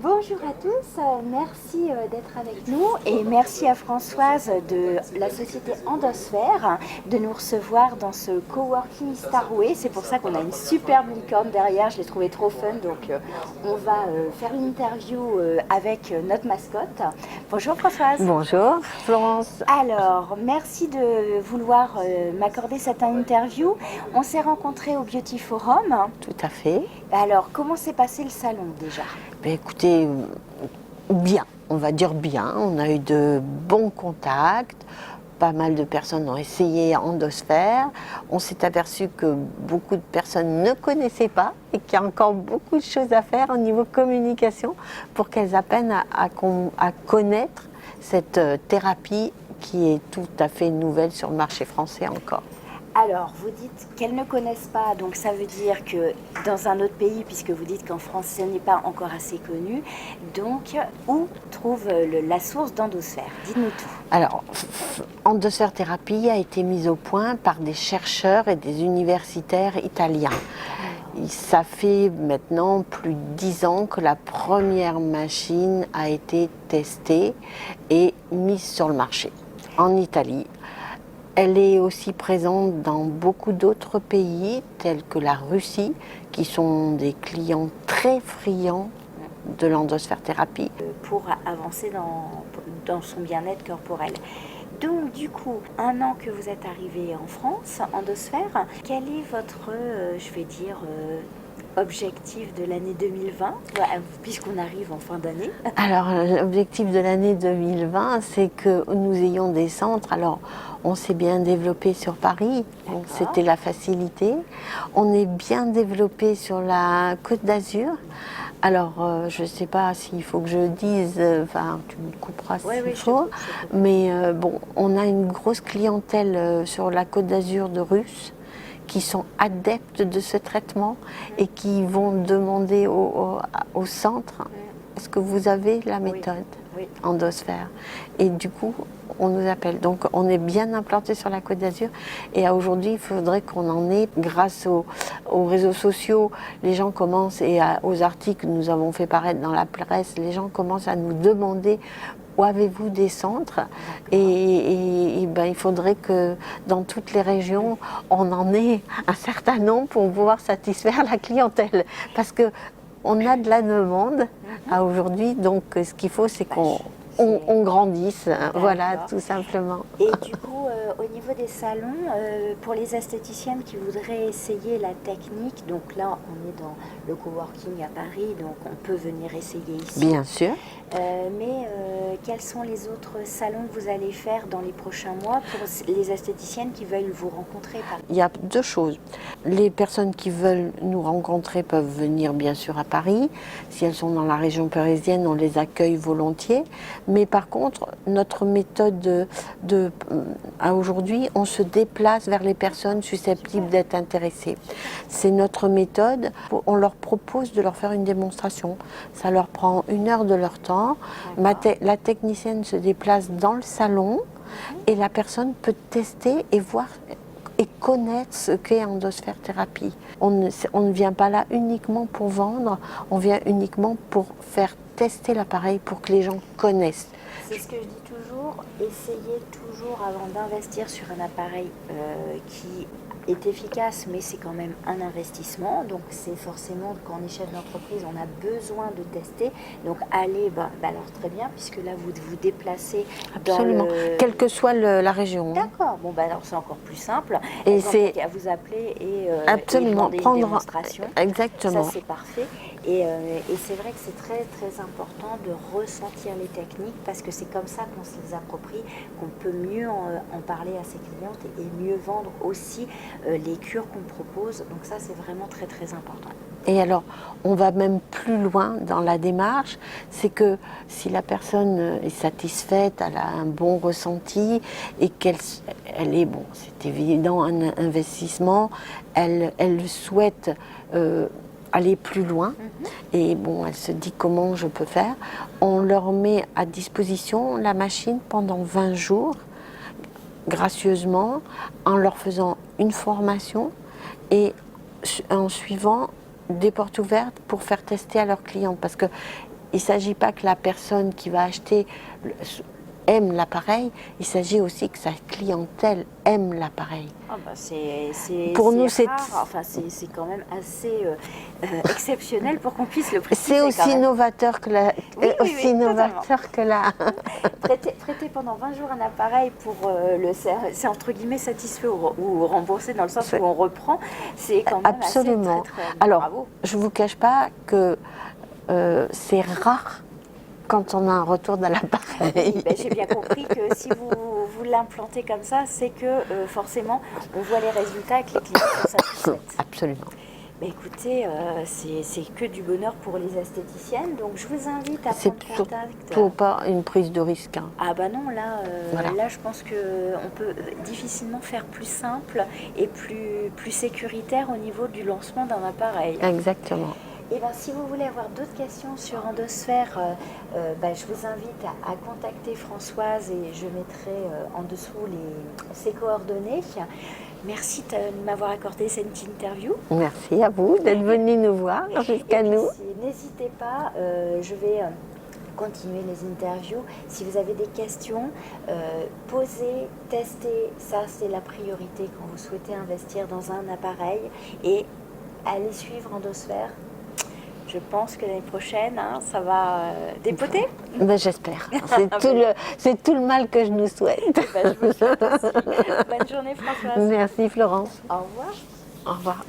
Bonjour à tous, merci d'être avec nous et merci à Françoise de la société Endosphère de nous recevoir dans ce coworking Starway. C'est pour ça qu'on a une superbe licorne derrière, je l'ai trouvé trop fun, donc on va faire une interview avec notre mascotte. Bonjour Françoise. Bonjour Florence. Alors, merci de vouloir m'accorder cette interview. On s'est rencontrés au Beauty Forum. Tout à fait. Alors, comment s'est passé le salon déjà ? Ben, écoutez, bien, on va dire bien. On a eu de bons contacts. Pas mal de personnes ont essayé Endosphère. On s'est aperçu que beaucoup de personnes ne connaissaient pas et qu'il y a encore beaucoup de choses à faire au niveau communication pour qu'elles apprennent à connaître cette thérapie qui est tout à fait nouvelle sur le marché français encore. Alors, vous dites qu'elles ne connaissent pas, donc ça veut dire que dans un autre pays, puisque vous dites qu'en France, ce n'est pas encore assez connu, donc où trouve la source d'Endosphère ? Dites-nous tout. Alors, Endosphère Thérapie a été mise au point par des chercheurs et des universitaires italiens. Ça fait maintenant plus de 10 ans que la première machine a été testée et mise sur le marché en Italie. Elle est aussi présente dans beaucoup d'autres pays, tels que la Russie, qui sont des clients très friands de l'endosphère thérapie. Pour avancer dans son bien-être corporel. Donc du coup, un an que vous êtes arrivé en France, Endosphère, quel est votre, je vais dire, objectif de l'année 2020, puisqu'on arrive en fin d'année? Alors, l'objectif de l'année 2020, c'est que nous ayons des centres. Alors, on s'est bien développé sur Paris, donc c'était la facilité. On est bien développé sur la Côte d'Azur. Alors, je ne sais pas s'il faut que je dise, enfin, tu me couperas s'il faut, mais bon, on a une grosse clientèle sur la Côte d'Azur de Russes qui sont adeptes de ce traitement et qui vont demander au centre, est-ce que vous avez la méthode Endosphère? Et du coup, on nous appelle. Donc, on est bien implanté sur la Côte d'Azur. Et aujourd'hui, il faudrait qu'on en ait, grâce aux réseaux sociaux, les gens commencent, et aux articles que nous avons fait paraître dans la presse, les gens commencent à nous demander où avez-vous des centres, et ben, il faudrait que dans toutes les régions, on en ait un certain nombre pour pouvoir satisfaire la clientèle. Parce qu'on a de la demande à aujourd'hui, donc ce qu'il faut, c'est qu'on grandisse, voilà, tout simplement. Et du coup, au niveau des salons, pour les esthéticiennes qui voudraient essayer la technique, donc là, on est dans le coworking à Paris, donc on peut venir essayer ici. Bien sûr. Mais quels sont les autres salons que vous allez faire dans les prochains mois pour les esthéticiennes qui veulent vous rencontrer? Il y a deux choses. Les personnes qui veulent nous rencontrer peuvent venir bien sûr à Paris. Si elles sont dans la région parisienne, on les accueille volontiers. Mais par contre, notre méthode à aujourd'hui, on se déplace vers les personnes susceptibles d'être intéressées. C'est notre méthode. On leur propose de leur faire une démonstration. Ça leur prend 1 heure de leur temps. La technicienne se déplace dans le salon et la personne peut tester et voir et connaître ce qu'est Endosphère Thérapie. On ne vient pas là uniquement pour vendre, on vient uniquement pour faire tester l'appareil pour que les gens connaissent. C'est ce que je dis toujours, essayez toujours avant d'investir sur un appareil qui est efficace, mais c'est quand même un investissement. Donc c'est forcément, quand on est chef d'entreprise, on a besoin de tester. Donc allez, alors très bien, puisque là vous vous déplacez absolument, quelle que soit la région. D'accord, bon alors c'est encore plus simple. Et c'est à vous appeler et absolument et demander une démonstration. Exactement. Ça c'est parfait. Et c'est vrai que c'est très très important de ressentir les techniques parce que c'est comme ça qu'on se les approprie, qu'on peut mieux en parler à ses clientes et mieux vendre aussi les cures qu'on propose. Donc ça c'est vraiment très très important. Et alors, on va même plus loin dans la démarche, c'est que si la personne est satisfaite, elle a un bon ressenti et qu'elle est, bon, c'est évident, un investissement, elle souhaite aller plus loin et bon, elle se dit comment je peux faire. On leur met à disposition la machine pendant 20 jours, gracieusement, en leur faisant une formation et en suivant des portes ouvertes pour faire tester à leurs clients, parce que il ne s'agit pas que la personne qui va acheter aime l'appareil, il s'agit aussi que sa clientèle aime l'appareil. Ah bah Pour nous, c'est rare, enfin c'est quand même assez exceptionnel pour qu'on puisse le préciser. C'est aussi novateur que la... Oui, novateur que la... Prêter pendant 20 jours un appareil pour c'est entre guillemets satisfait ou remboursé dans le sens où on reprend, c'est quand même absolument. assez très. Alors, bravo. je ne vous cache pas que c'est rare quand on a un retour de l'appareil. Oui, ben, j'ai bien compris que si vous l'implantez comme ça, c'est que forcément on voit les résultats et que les clients sont satisfaits. Absolument. Ben, écoutez, c'est que du bonheur pour les esthéticiennes, donc je vous invite à C'est prendre contact. surtout pas une prise de risque. Hein. Ah bah non, là, Voilà. là je pense qu'on peut difficilement faire plus simple et plus sécuritaire au niveau du lancement d'un appareil. Exactement. Et ben, si vous voulez avoir d'autres questions sur Endosphère, ben, je vous invite à contacter Françoise et je mettrai en dessous ses coordonnées. Merci de m'avoir accordé cette interview. Merci à vous d'être venu nous voir jusqu'à nous. N'hésitez pas, je vais continuer les interviews. Si vous avez des questions, posez, testez, ça c'est la priorité quand vous souhaitez investir dans un appareil et allez suivre Endosphère. Je pense que l'année prochaine, hein, ça va dépoter. Ben, j'espère. C'est tout le mal que je nous souhaite. Ben, je vous souhaite aussi. Bonne journée Françoise. Merci Florence. Au revoir. Au revoir.